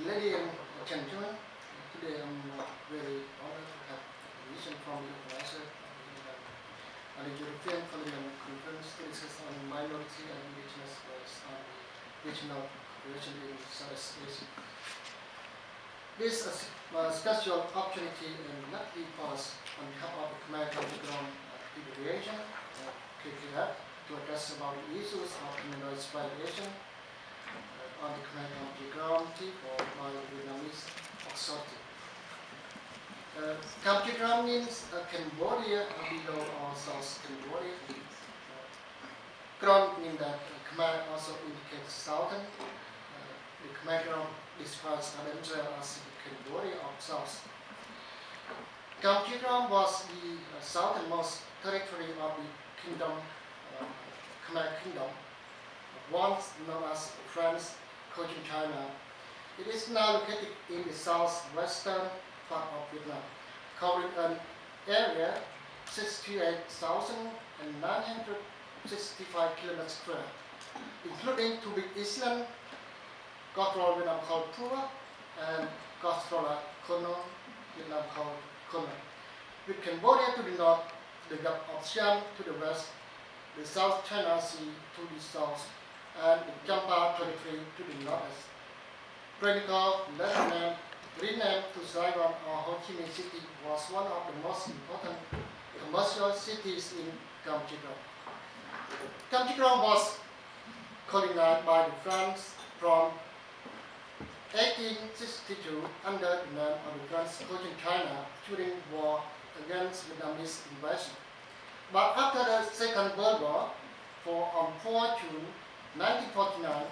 Lady and Chum Chuon, today I'm very honored to have permission from the organizer of the European Parliament Conference to discuss on minority and indigenous voice on the regional cooperation in Southeast Asia. This is a special opportunity and lucky pause on behalf of the Khmer Krom Federation, KKF, to address about the issues of human rights violation on the Khmer Krom people by the Vietnamese authority. Kampuchea means Cambodia below or South Cambodia. Krom means that Khmer also indicates southern. The Khmer Krom describes themselves as the Cambodia of South. Kampuchea was the southernmost territory of the kingdom, Khmer Kingdom, once known as France, China. It is now located in the southwestern part of Vietnam, covering an area 68,965 kilometers square, including two big islands, Gottrol, Vietnam called Pua, and Gottrol, Vietnam called Khmer. With Cambodia to the north, the Gulf of Siam to the west, the South China Sea to the south, and the Champa territory to the northeast. Practical land renamed to Saigon or Ho Chi Minh City was one of the most important commercial cities in Kampuchea. Kampuchea was colonized by the France from 1862 under the name of the French China during war against Vietnamese invasion. But after the Second World War, on 4 June 1949,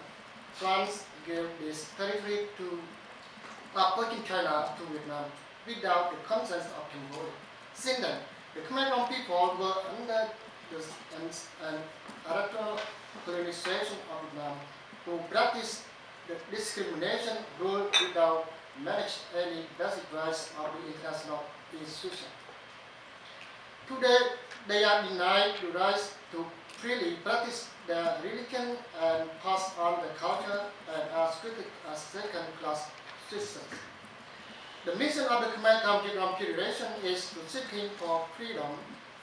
France gave this territory to China to Vietnam without the consent of Cambodia. Since then, the Khmer people were under the arbitrary colonization of Vietnam, who practiced the discrimination rule without managing any basic rights of the international institution. Today, they are denied the rights to freely practice their religion and pass on the culture and are treated as second-class citizens. The mission of the Khmer Krom Federation is to seeking for freedom,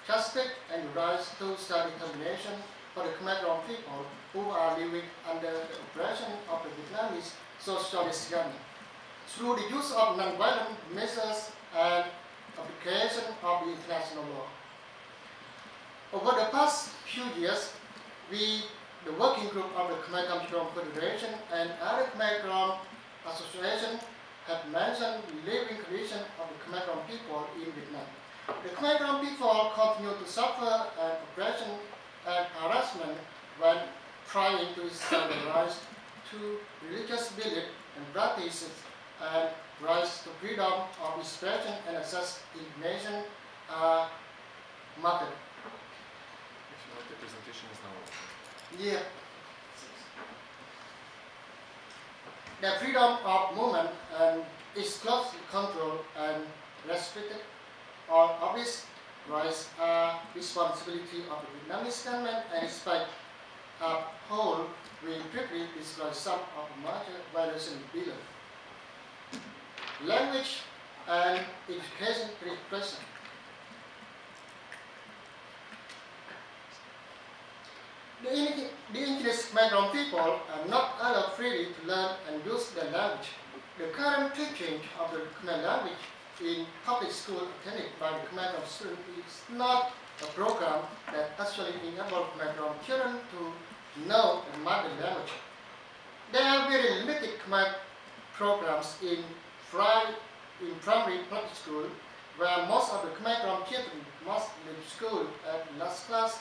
justice, and the rights to self-determination for the Khmer Krom people who are living under the oppression of the Vietnamese socialist government through the use of non-violent measures and application of the international law. Over the past few years, the working group of the Khmer Krom Federation and other Khmer Krom associations have mentioned the living condition of the Khmer Krom people in Vietnam. The Khmer Krom people continue to suffer oppression and harassment when trying to establish the rights to religious belief and practices and rights to freedom of expression and access to information are marked. The presentation is now open. Yeah. The freedom of movement is closely controlled and restricted. All of these rights are responsibility of the Vietnamese government, and despite uphold, we briefly describe some of the major violations below. Language and education repression. The indigenous Khmer Krom people are not allowed freely to learn and use their language. The current teaching of the Khmer language in public school attended by the Khmer Krom students is not a program that actually enables Khmer Krom children to know the mother language. There are very limited Khmer programs in primary public school, where most of the Khmer Krom children must leave school at last class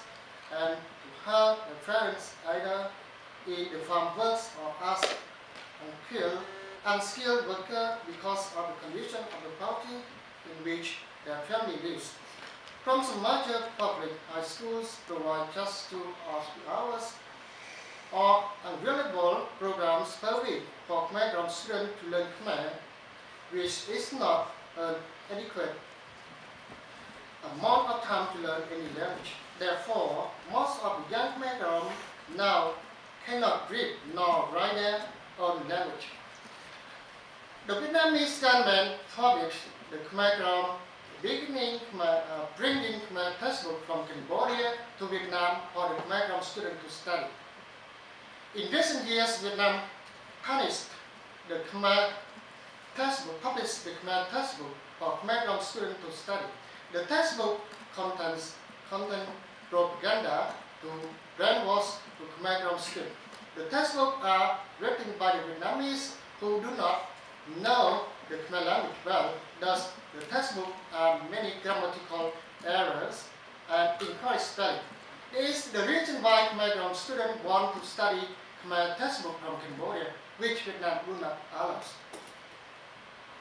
and to help their parents either in the farm works or as unskilled worker because of the condition of the poverty in which their family lives. From some major public high schools provide just 2 or 3 hours or available programs per week for Khmer Krom students to learn Khmer, which is not an adequate amount of time to learn any language. Therefore, most of the young Khmer Krom now cannot read nor write their own language. The Vietnamese government published the Khmer Krom, beginning bringing Khmer textbook from Cambodia to Vietnam for the Khmer Krom student to study. In recent years, Vietnam punished the Khmer textbook, published the Khmer textbook for Khmer Krom students to study. The textbook contains propaganda to brainwash to Khmer Krom students. The textbooks are written by the Vietnamese who do not know the Khmer language well. Thus, the textbook have many grammatical errors and incorrect spelling. This is the reason why Khmer Krom students want to study Khmer textbook from Cambodia, which Vietnam will not allow.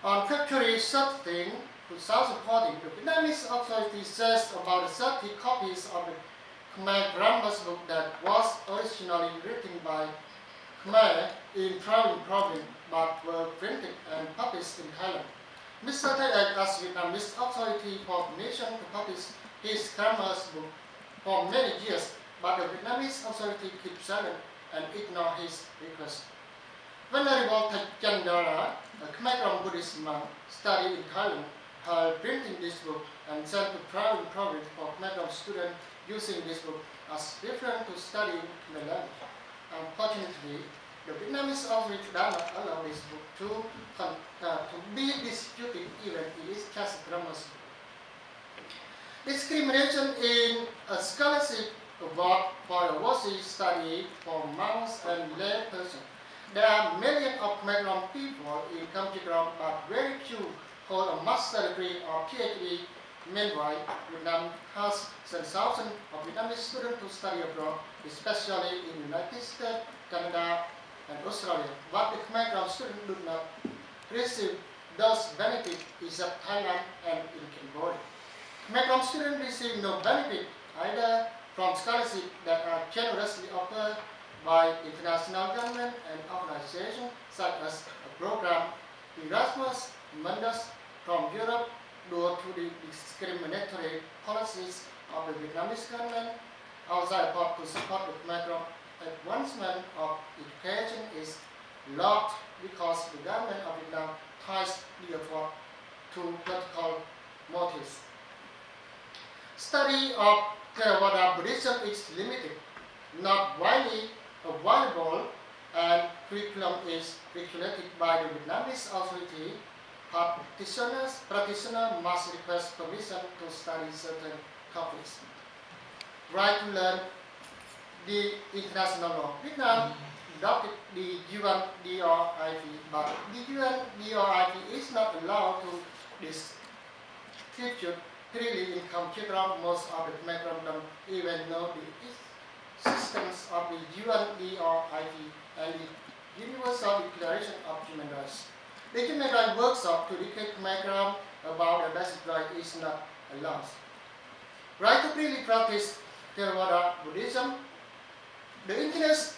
On February 13, 2014, the Vietnamese authorities seized about 30 copies of the Khmer grammar book that was originally written by Khmer in Krom province but were printed and published in Thailand. Mr. Thai asked Vietnamese authority for permission to publish his grammar book for many years, but the Vietnamese authority kept silent and ignored his request. Venerable Thachandara, a Khmer Krom Buddhist monk, studied in Thailand, had printing this book and sent to Krom province for Khmer Krom students using this book as reference to studying Khmer language. Unfortunately, the Vietnamese authorities did not allow this book to be distributed even it is just a grammar book. Discrimination in a scholarship award for overseas study for monks and lay persons. There are millions of Khmer Krom people in Kampuchea, but very few hold a master degree or PhD. Meanwhile, Vietnam has sent thousands of Vietnamese students to study abroad, especially in the United States, Canada, and Australia. But the Khmer Krom students do not receive those benefits except Thailand and in Cambodia. Khmer Krom students receive no benefit either from scholarships that are generously offered by international government and organizations such as a program Erasmus Mundus from Europe due to the discriminatory policies of the Vietnamese government. Our effort to support the Khmer Krom advancement of education is locked because the government of Vietnam ties the effort to political motives. Study of Theravada Buddhism is limited, not widely available, and curriculum is regulated by the Vietnamese authority. Practitioners must request permission to study certain topics. Right to learn the international law. Vietnam adopted the UNDRIP, but the UNDRIP is not allowed to distribute freely in Kampuchea. Most of the Khmer Krom don't even know the existence of the UNDRIP and the Universal Declaration of Human Rights. The Human Rights workshop to educate Khmer Krom about the basic right is not allowed. Right to freely practice Theravada Buddhism. The indigenous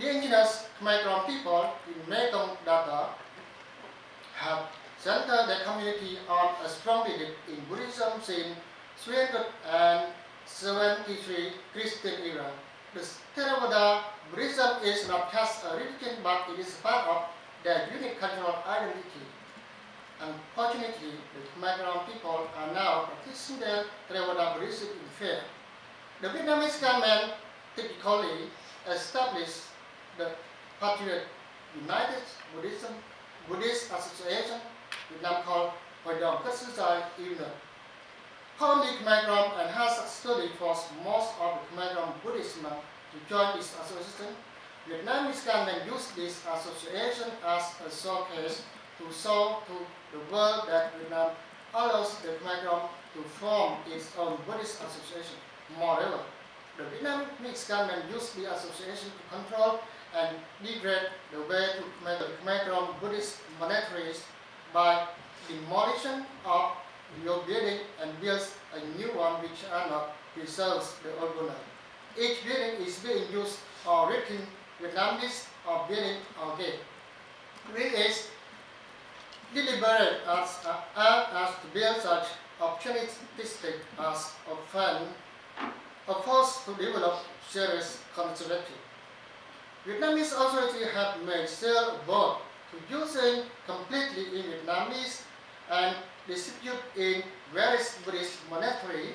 Khmer Krom people in Mekong Delta have centered their community on a strong belief in Buddhism since 373 Christian era. The Theravada Buddhism is not just a religion, but it is part of their unique cultural identity. Unfortunately, the Khmer Krom people are now practicing their Theravada Buddhism in fear. The Vietnamese government typically established the Patriot United Buddhist Association, Vietnam called Hội đồng Các Sư Giai Union. Only Khmer Krom and has studied forced most of the Khmer Krom Buddhist monks to join this association. Vietnamese government used this association as a showcase to show to the world that Vietnam allows the Khmer Krom to form its own Buddhist association. Moreover, the Vietnamese government used the association to control and degrade the way to Khmer Krom Buddhist monasteries by demolition of the old building and builds a new one which are not preserves the old one. Each building is being used or written Vietnamese or building or gate. It is deliberate as to build such opportunistic as opposed to develop serious conservative. Vietnamese authorities have made sale both to using completely in Vietnamese and distribute in various Buddhist monasteries.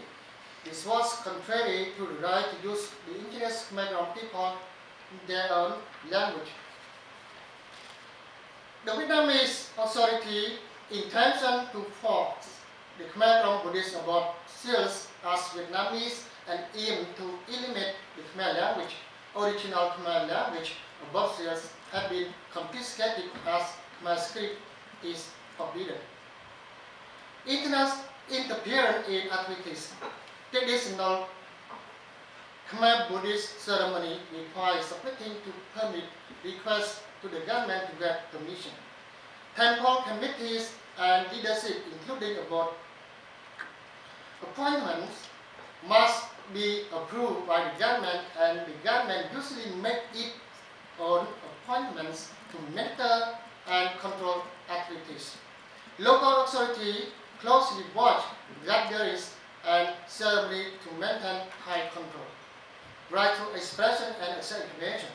This was contrary to the right to use the indigenous Khmer people in their own language. The Vietnamese authority intention to force the Khmer Buddhists about seals as Vietnamese and aim to eliminate the Khmer language, original Khmer language above seals have been confiscated as Khmer script is forbidden. International interference in activities. Traditional Khmer Buddhist ceremony requires submitting to permit requests to the government to get permission. Temple committees and leadership, including about appointments, must be approved by the government, and the government usually make its own appointments to monitor and control activities. Local authorities closely watch gatherings and ceremony to maintain high control. Right to expression and information.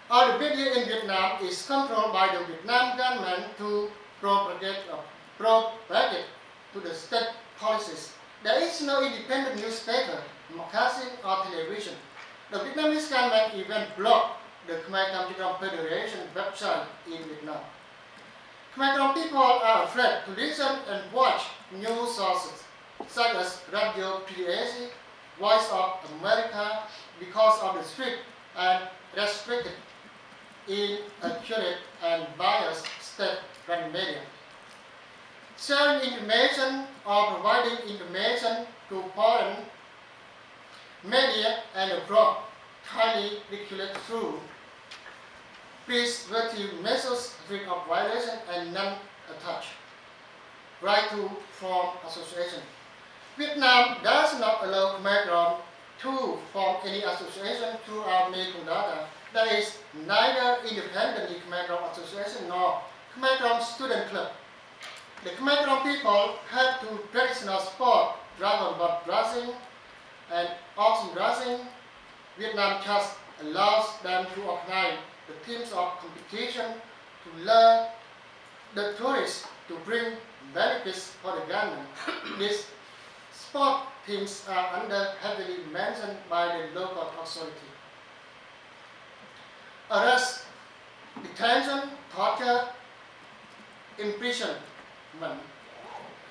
All the media in Vietnam is controlled by the Vietnam government to propagate to the state policies. There is no independent newspaper, magazine or television. The Vietnamese government even blocked the Khmer Kampuchea Federation website in Vietnam. Khmer people are afraid to listen and watch news sources such as Radio PDAC, Voice of America, because of the strict and restricted, inaccurate and biased state-run media. Sharing information or providing information to foreign media and abroad highly regulated through preservative measures free of violation and non-attached. Right to form association. Vietnam does not allow Khmer Krom to form any association through our Mekong data. There is neither independent Khmer Krom association nor Khmer Krom student club. The Khmer Krom people have to traditional sport, dragon boat racing and oxen racing. Vietnam just allows them to organize the teams of competition to lure the tourists to bring benefits for the government. These sport teams are under heavily mentioned by the local authority. Arrest, detention, torture, imprisonment.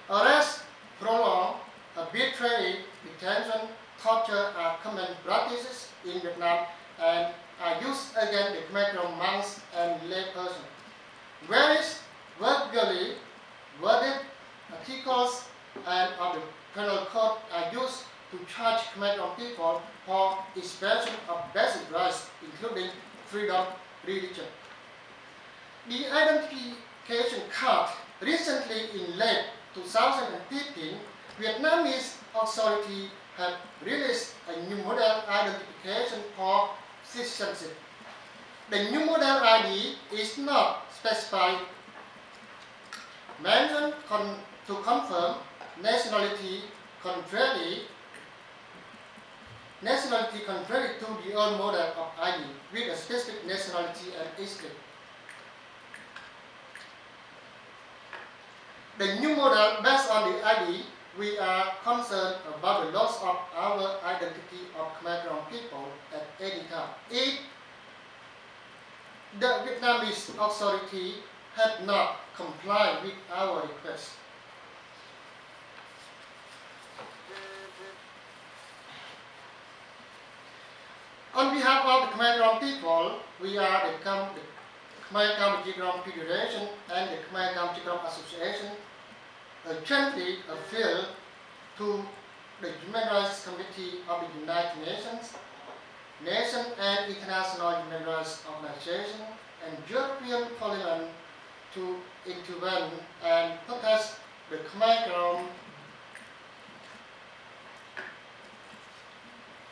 Arrest, prolonged, arbitrary detention, torture are common practices in Vietnam and are used against the Khmer Krom monks and laypersons. Various verbally worded articles and of the penal code are used to charge Khmer Krom people for expression of basic rights, including freedom of religion. The identification card recently in late 2015, Vietnamese authorities have released a new model identification for citizenship. The new model ID is not specified, mentioned to confirm nationality contrary to the old model of ID with a specific nationality and ethnic. The new model based on the ID, we are concerned about the loss of our identity of Khmer Krom people at any time. If the Vietnamese authority had not complied with our request. On behalf of the Khmer Krom people, we are the Khmer Kampuchea Federation and the Khmer Kampuchea Association urgently appeal to the Human Rights Committee of the United Nations, nation and international human rights organizations, and European Parliament to intervene and protest the Khmer Krom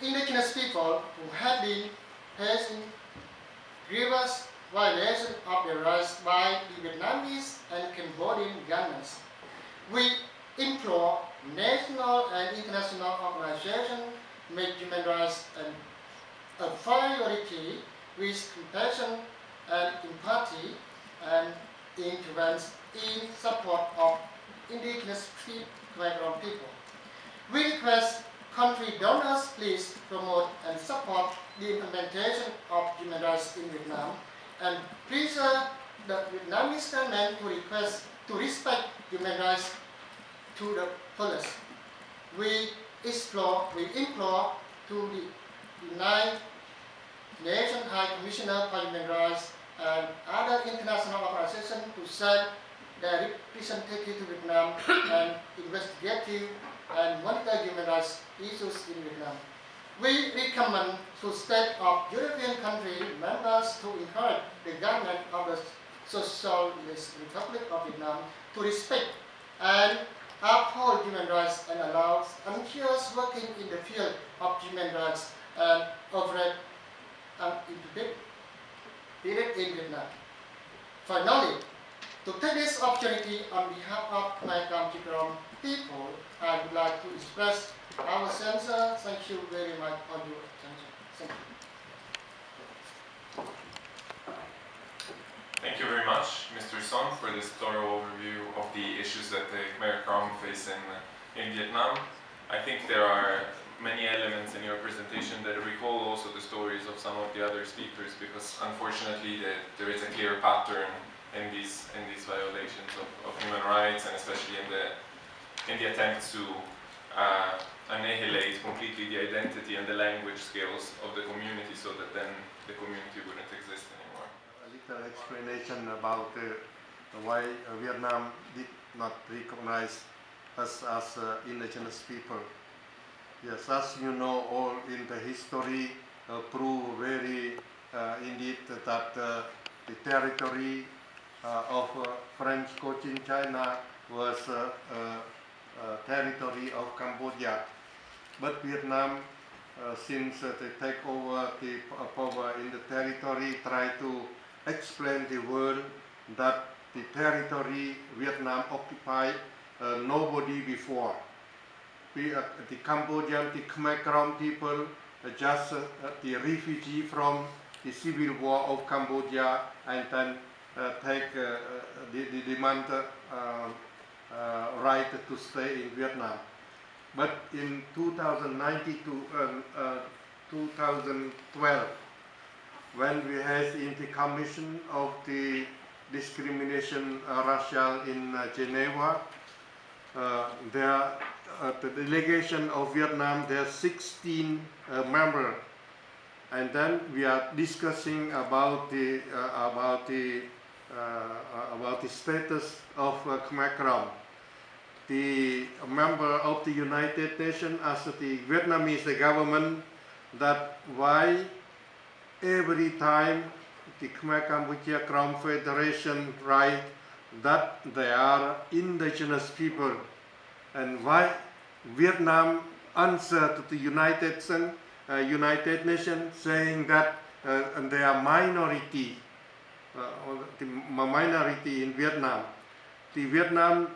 Indigenous people who have been facing grievous violation of their rights by the Vietnamese and Cambodian governments. We implore national and international organizations make human rights a priority with compassion and empathy and intervenes in support of indigenous Khmer people. We request country donors please promote and support the implementation of human rights in Vietnam and preserve the Vietnamese government to respect human rights to the fullest. We implore to the United Nations High Commissioner for Human Rights and other international organizations to send their representative to Vietnam and investigative and monitor human rights issues in Vietnam. We recommend to state of European country members to encourage the government of the Socialist Republic of Vietnam to respect and uphold human rights and allow NGOs working in the field of human rights and operate uninhibited in Vietnam. Finally, to take this opportunity on behalf of Khmer Krom people, I would like to express our sincere thank you very much for your attention. Thank you. Thank you very much, Mr. Son, for this thorough overview of the issues that the Khmer Krom face in Vietnam. I think there are many elements in your presentation that recall also the stories of some of the other speakers, because unfortunately there is a clear pattern in these violations of human rights, and especially in the attempts to annihilate completely the identity and the language skills of the community, so that then the community wouldn't exist anymore. A little explanation about why Vietnam did not recognize us as indigenous people. Yes, as you know, all in the history prove very indeed that the territory of French Cochinchina was territory of Cambodia. But Vietnam, since they take over the power in the territory, try to explain the world that the territory Vietnam occupied nobody before. The Cambodian, the Khmer Krom people, just the refugee from the civil war of Cambodia, and then take the demand right to stay in Vietnam. But in 2019 to 2012, when we had in the Commission of the Discrimination Racial in Geneva, the delegation of Vietnam, there are 16 members, and then we are discussing about the status of Khmer Krom. The member of the United Nations asked the Vietnamese government that why every time the Khmer Kampuchea Krom Federation write that they are indigenous people, and why Vietnam answer to the United Nations saying that they are minority, the minority in Vietnam. The Vietnam,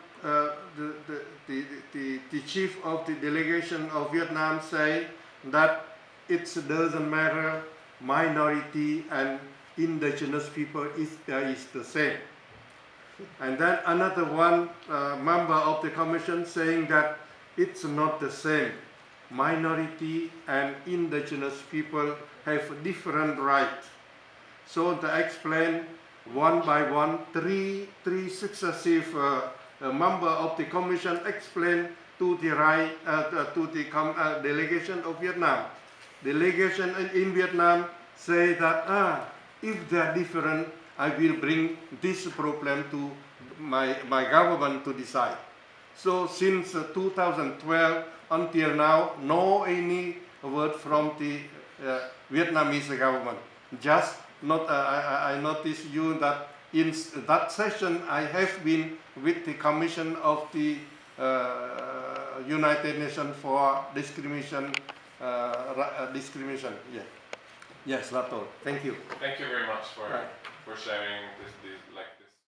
the chief of the delegation of Vietnam say that it doesn't matter, minority and indigenous people is the same. And then another one member of the commission saying that it's not the same. Minority and indigenous people have different rights. So to explain one by one, three successive member of the commission explain to the delegation of Vietnam. Delegation in Vietnam say that if they are different, I will bring this problem to my government to decide. So since 2012 until now, no any word from the Vietnamese government. Just not, I noticed you that in that session I have been with the Commission of the United Nations for discrimination. Yeah. Yes, that's all. Thank you. Thank you very much for sharing this